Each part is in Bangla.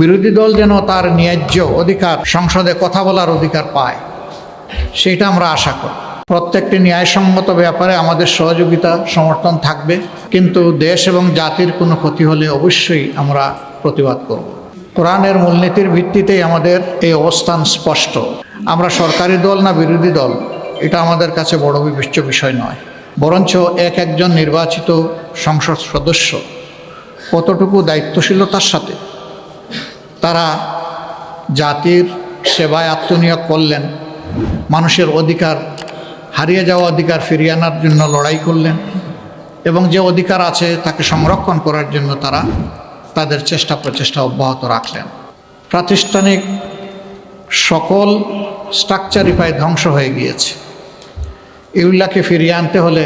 বিরোধী দল যেন তার ন্যায্য অধিকার, সংসদে কথা বলার অধিকার পায়, সেটা আমরা আশা করি। প্রত্যেকটি ন্যায়সঙ্গত ব্যাপারে আমাদের সহযোগিতা সমর্থন থাকবে, কিন্তু দেশ এবং জাতির কোনো ক্ষতি হলে অবশ্যই আমরা প্রতিবাদ করব। কোরআনের মূলনীতির ভিত্তিতেই আমাদের এই অবস্থান স্পষ্ট। আমরা সরকারি দল না বিরোধী দল, এটা আমাদের কাছে বড় বিবেচ্য বিষয় নয়, বরঞ্চ একজন নির্বাচিত সংসদ সদস্য কতটুকু দায়িত্বশীলতার সাথে তারা জাতির সেবায় আত্মনিয়োগ করলেন, মানুষের অধিকার, হারিয়ে যাওয়া অধিকার ফিরিয়ে আনার জন্য লড়াই করলেন, এবং যে অধিকার আছে তাকে সংরক্ষণ করার জন্য তারা তাদের চেষ্টা প্রচেষ্টা অব্যাহত রাখলেন। প্রাতিষ্ঠানিক সকল স্ট্রাকচারই প্রায় ধ্বংস হয়ে গিয়েছে। এগুলাকে ফিরিয়ে আনতে হলে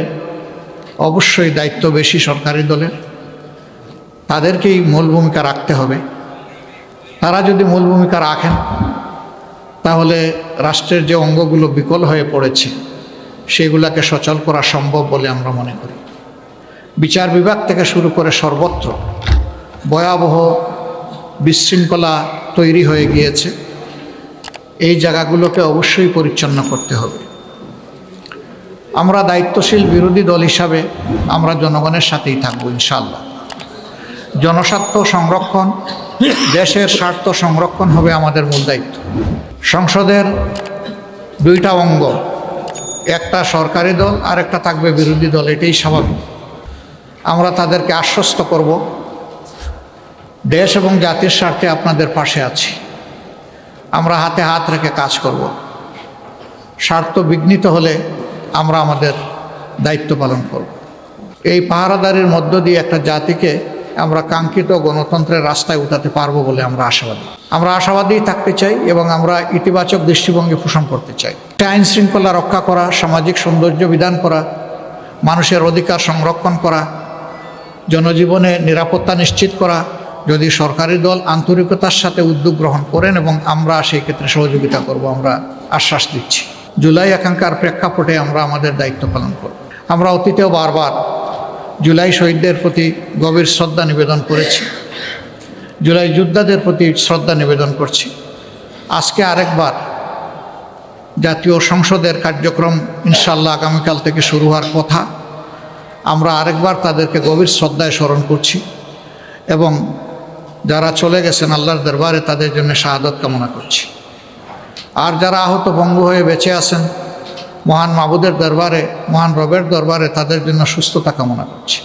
অবশ্যই দায়িত্ব বেশি সরকারি দলের, তাদেরকেই মূল ভূমিকা রাখতে হবে। তারা যদি মূল ভূমিকা রাখেন তাহলে রাষ্ট্রের যে অঙ্গগুলো বিকল হয়ে পড়েছে সেগুলোকে সচল করা সম্ভব বলে আমরা মনে করি। বিচার বিভাগ থেকে শুরু করে সর্বত্র ভয়াবহ বিশৃঙ্খলা তৈরি হয়ে গিয়েছে। এই জায়গাগুলোকে অবশ্যই পরিচ্ছন্ন করতে হবে। আমরা দায়িত্বশীল বিরোধী দল হিসাবে আমরা জনগণের সাথেই থাকব ইনশাআল্লাহ। জনস্বার্থ সংরক্ষণ, দেশের স্বার্থ সংরক্ষণ হবে আমাদের মূল দায়িত্ব। সংসদের দুইটা অঙ্গ, একটা সরকারি দল আর একটা থাকবে বিরোধী দল, এটাই স্বাভাবিক। আমরা তাদেরকে আশ্বস্ত করব, দেশ এবং জাতির স্বার্থে আপনাদের পাশে আছি। আমরা হাতে হাত রেখে কাজ করব। স্বার্থ বিঘ্নিত হলে আমরা আমাদের দায়িত্ব পালন করব। এই পাহারাদারির মধ্য দিয়ে একটা জাতিকে আমরা কাঙ্ক্ষিত গণতন্ত্রের রাস্তায় উঠাতে পারবো বলে আমরা আশাবাদী। আমরা আশাবাদী থাকতে চাই এবং আমরা ইতিবাচক দৃষ্টিভঙ্গি পোষণ করতে চাই। আইন শৃঙ্খলা রক্ষা করা, সামাজিক সৌন্দর্য বিধান করা, মানুষের অধিকার সংরক্ষণ করা, জনজীবনে নিরাপত্তা নিশ্চিত করা, যদি সরকারি দল আন্তরিকতার সাথে উদ্যোগ গ্রহণ করেন এবং আমরা সেই ক্ষেত্রে সহযোগিতা করব, আমরা আশ্বাস দিচ্ছি। জুলাই আকাঙ্ক্ষার প্রেক্ষাপটে আমরা আমাদের দায়িত্ব পালন করব। আমরা অতীতেও বারবার জুলাই শহীদদের প্রতি গভীর শ্রদ্ধা নিবেদন করেছি, জুলাই যোদ্ধাদের প্রতি শ্রদ্ধা নিবেদন করছি। আজকে আরেকবার জাতীয় সংসদের কার্যক্রম ইনশাআল্লাহ আগামীকাল থেকে শুরু হওয়ার কথা। আমরা আরেকবার তাদেরকে গভীর শ্রদ্ধায় স্মরণ করছি এবং যারা চলে গেছেন আল্লাহর দরবারে তাদের জন্য শাহাদত কামনা করছি। আর যারা আহত ভঙ্গ হয়ে বেঁচে আছেন মহান মাবুদের দরবারে, মহান রবের দরবারে তাদের জন্য সুস্থতা কামনা করছি।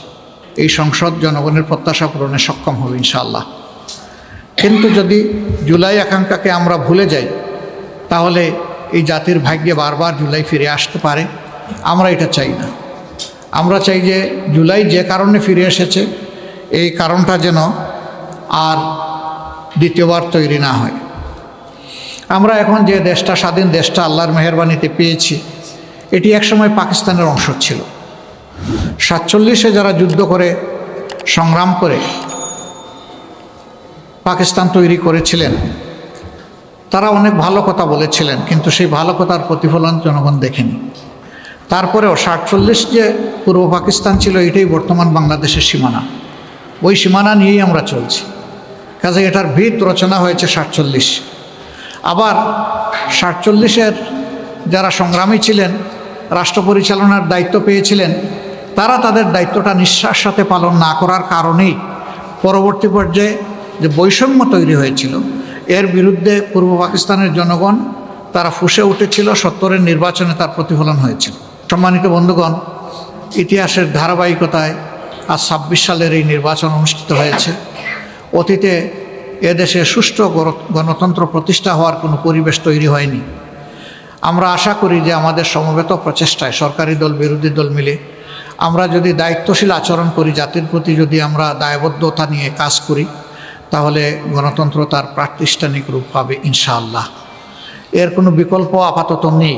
এই সংসদ জনগণের প্রত্যাশা পূরণে সক্ষম হবে ইনশাআল্লাহ। কিন্তু যদি জুলাই আকাঙ্ক্ষাকে আমরা ভুলে যাই তাহলে এই জাতির ভাগ্যে বারবার জুলাই ফিরে আসতে পারে। আমরা এটা চাই না। আমরা চাই যে জুলাই যে কারণে ফিরে এসেছে এই কারণটা যেন আর দ্বিতীয়বার তৈরি না হয়। আমরা এখন যে দেশটা, স্বাধীন দেশটা আল্লাহর মেহেরবানিতে পেয়েছি, এটি একসময় পাকিস্তানের অংশ ছিল। 47-এ যারা যুদ্ধ করে সংগ্রাম করে পাকিস্তান তৈরি করেছিলেন তারা অনেক ভালো কথা বলেছিলেন, কিন্তু সেই ভালো কথার প্রতিফলন জনগণ দেখেনি। তারপরেও 47 যে পূর্ব পাকিস্তান ছিল এটাই বর্তমান বাংলাদেশের সীমানা। ওই সীমানা নিয়েই আমরা চলছি। কাজে এটার ভিত রচনা হয়েছে 47। আবার 47-এর যারা সংগ্রামী ছিলেন, রাষ্ট্র পরিচালনার দায়িত্ব পেয়েছিলেন, তারা তাদের দায়িত্বটা নিঃশ্বাস সাথে পালন না করার কারণেই পরবর্তী পর্যায়ে যে বৈষম্য তৈরি হয়েছিল এর বিরুদ্ধে পূর্ব পাকিস্তানের জনগণ তারা ফুঁসে উঠেছিল। 70-এর নির্বাচনে তার প্রতিফলন হয়েছিল। সম্মানিত বন্ধুগণ, ইতিহাসের ধারাবাহিকতায় আজ 26 সালের এই নির্বাচন অনুষ্ঠিত হয়েছে। অতীতে এদেশে সুষ্ঠু গণতন্ত্র প্রতিষ্ঠা হওয়ার কোনো পরিবেশ তৈরি হয়নি। আমরা আশা করি যে আমাদের সমবেত প্রচেষ্টায় সরকারি দল বিরোধী দল মিলে আমরা যদি দায়িত্বশীল আচরণ করি, জাতির প্রতি যদি আমরা দায়বদ্ধতা নিয়ে কাজ করি, তাহলে গণতন্ত্র তার প্রাতিষ্ঠানিক রূপ পাবে ইনশাআল্লাহ। এর কোনো বিকল্প আপাতত নেই,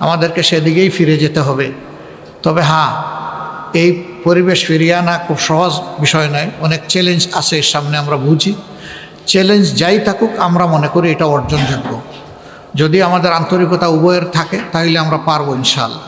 আমাদেরকে সেদিকেই ফিরে যেতে হবে। তবে হ্যাঁ, এই পরিবেশ ফিরিয়ে আনা খুব সহজ বিষয় নয়, অনেক চ্যালেঞ্জ আছে এর সামনে, আমরা বুঝি। চ্যালেঞ্জ যাই থাকুক আমরা মনে করি এটা অর্জনযোগ্য। যদি আমাদের আন্তরিকতা উভয়ের থাকে তাহলে আমরা পারবো ইনশাআল্লাহ।